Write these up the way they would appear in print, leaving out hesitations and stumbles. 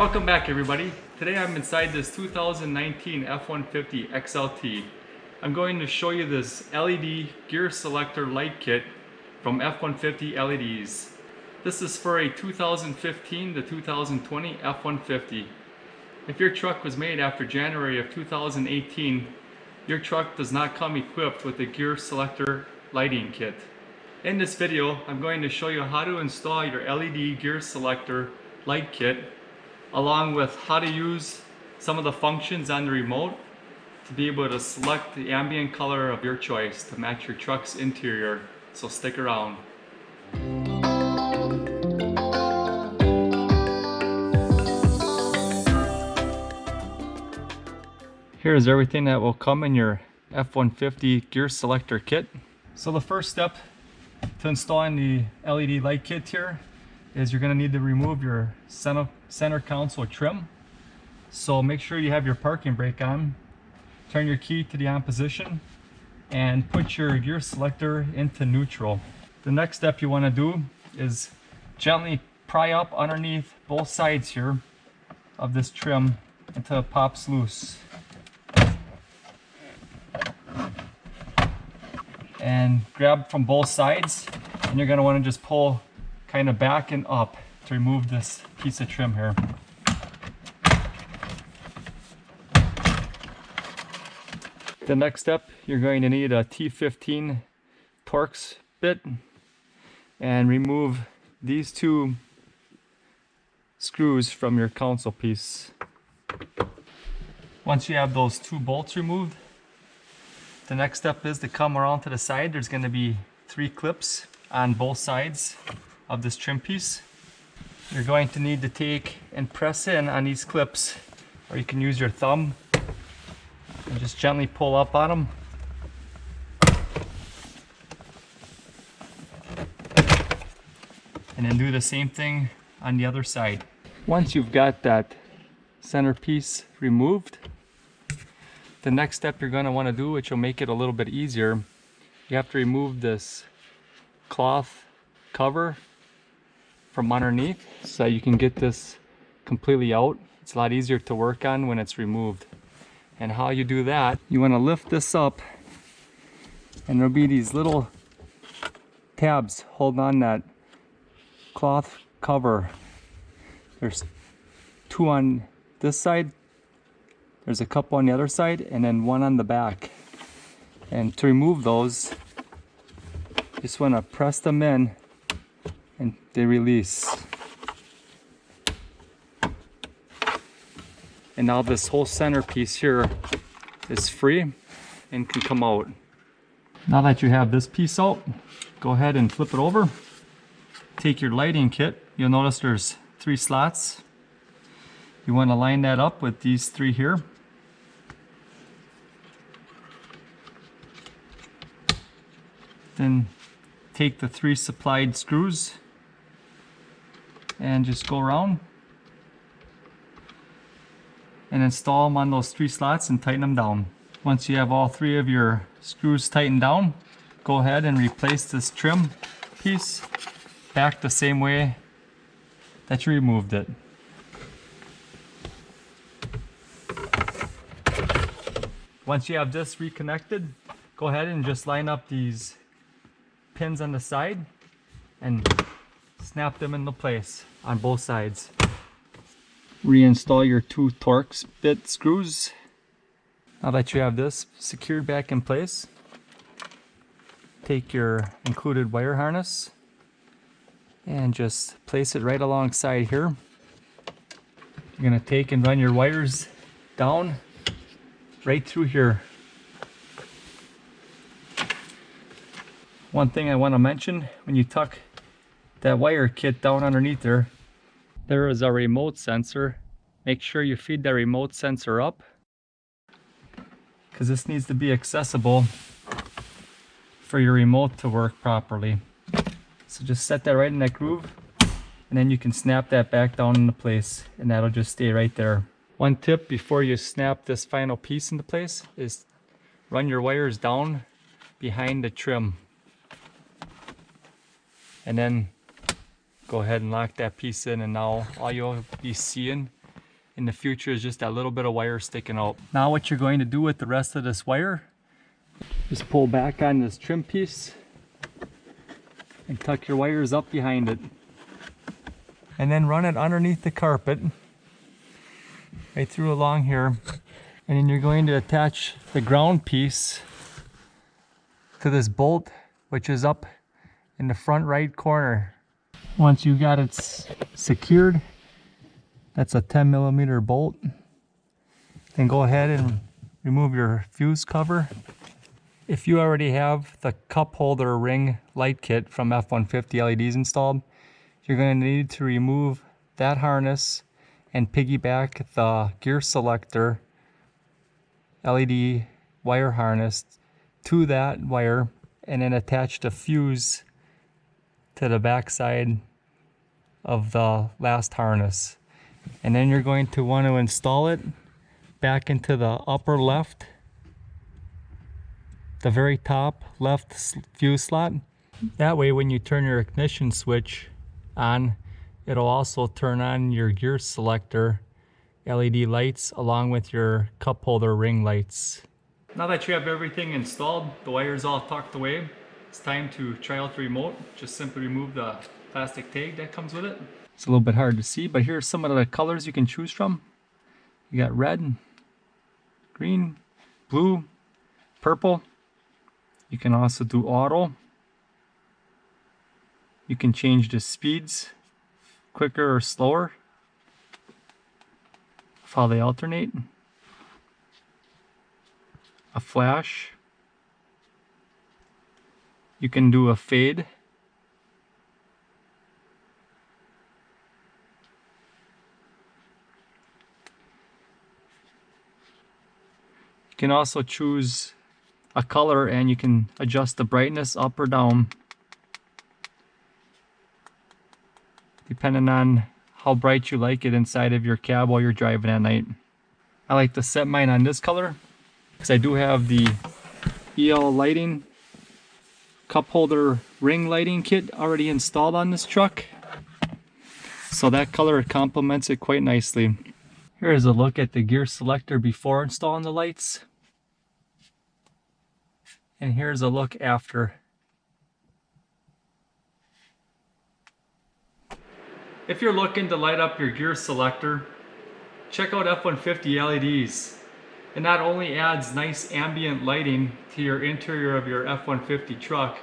Welcome back everybody. Today I'm inside this 2019 F150 XLT. I'm going to show you this LED gear selector light kit from F150 LEDs. This is for a 2015 to 2020 F150. If your truck was made after January of 2018, your truck does not come equipped with the gear selector lighting kit. In this video, I'm going to show you how to install your LED gear selector light kit, along with how to use some of the functions on the remote to be able to select the ambient color of your choice to match your truck's interior. So stick around. Here's everything that will come in your F150 gear selector kit. So the first step to installing the LED light kit here is you're going to need to remove your center console trim. So make sure you have your parking brake on, turn your key to the on position, and put your gear selector into neutral. The next step you want to do is gently pry up underneath both sides here of this trim until it pops loose. And grab from both sides, and you're going to want to just pull kind of back and up to remove this piece of trim here. The next step, you're going to need a T15 Torx bit and remove these two screws from your console piece. Once you have those two bolts removed, the next step is to come around to the side. There's going to be 3 clips on both sides of this trim piece. You're going to need to take and press in on these clips, or you can use your thumb and just gently pull up on them. And then do the same thing on the other side. Once you've got that center piece removed, the next step you're going to want to do, which will make it a little bit easier, you have to remove this cloth cover from underneath so you can get this completely out. It's a lot easier to work on when it's removed. And how you do that, you want to lift this up, and there'll be these little tabs holding on that cloth cover. There's 2 on this side, there's a couple on the other side, and then 1 on the back. And to remove those, you just want to press them in and they release. And now this whole center piece here is free and can come out. Now that you have this piece out, go ahead and flip it over. Take your lighting kit. You'll notice there's 3 slots. You want to line that up with these 3 here. Then take the 3 supplied screws and just go around and install them on those 3 slots and tighten them down. Once you have all 3 of your screws tightened down, go ahead and replace this trim piece back the same way that you removed it. Once you have this reconnected, go ahead and just line up these pins on the side and snap them into place on both sides. Reinstall your 2 Torx bit screws. Now that you have this secured back in place, take your included wire harness and just place it right alongside here. You're going to take and run your wires down right through here. One thing I want to mention, when you tuck that wire kit down underneath there is a remote sensor. Make sure you feed that remote sensor up, because this needs to be accessible for your remote to work properly. So just set that right in that groove, and then you can snap that back down into place, and that'll just stay right there. One tip before you snap this final piece into place is run your wires down behind the trim, and then go ahead and lock that piece in, and now all you'll be seeing in the future is just that little bit of wire sticking out. Now what you're going to do with the rest of this wire, just pull back on this trim piece and tuck your wires up behind it. And then run it underneath the carpet, right through along here. And then you're going to attach the ground piece to this bolt, which is up in the front right corner. Once you got it secured, that's a 10mm bolt. Then go ahead and remove your fuse cover. If you already have the cup holder ring light kit from F150 LEDs installed, you're going to need to remove that harness and piggyback the gear selector LED wire harness to that wire, and then attach the fuse to the back side of the last harness. And then you're going to want to install it back into the upper left, the very top left fuse slot. That way when you turn your ignition switch on, it'll also turn on your gear selector LED lights along with your cup holder ring lights. Now that you have everything installed, the wires all tucked away, it's time to try out the remote. Just simply remove the plastic tag that comes with it. It's a little bit hard to see, but here's some of the colors you can choose from. You got red, green, blue, purple. You can also do auto. You can change the speeds, quicker or slower, how they alternate. A flash. You can do a fade. You can also choose a color and you can adjust the brightness up or down depending on how bright you like it inside of your cab while you're driving at night. I like to set mine on this color because I do have the EL lighting cup holder ring lighting kit already installed on this truck, so that color complements it quite nicely. Here is a look at the gear selector before installing the lights, and here's a look after. If you're looking to light up your gear selector, check out F150 LEDs. It not only adds nice ambient lighting to your interior of your F150 truck,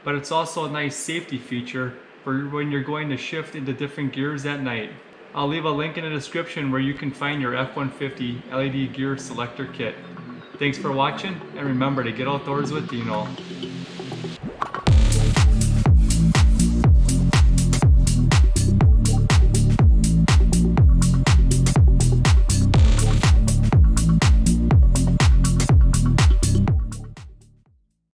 but it's also a nice safety feature for when you're going to shift into different gears at night. I'll leave a link in the description where you can find your F150 LED gear selector kit. Thanks for watching, and remember to get outdoors with Deano.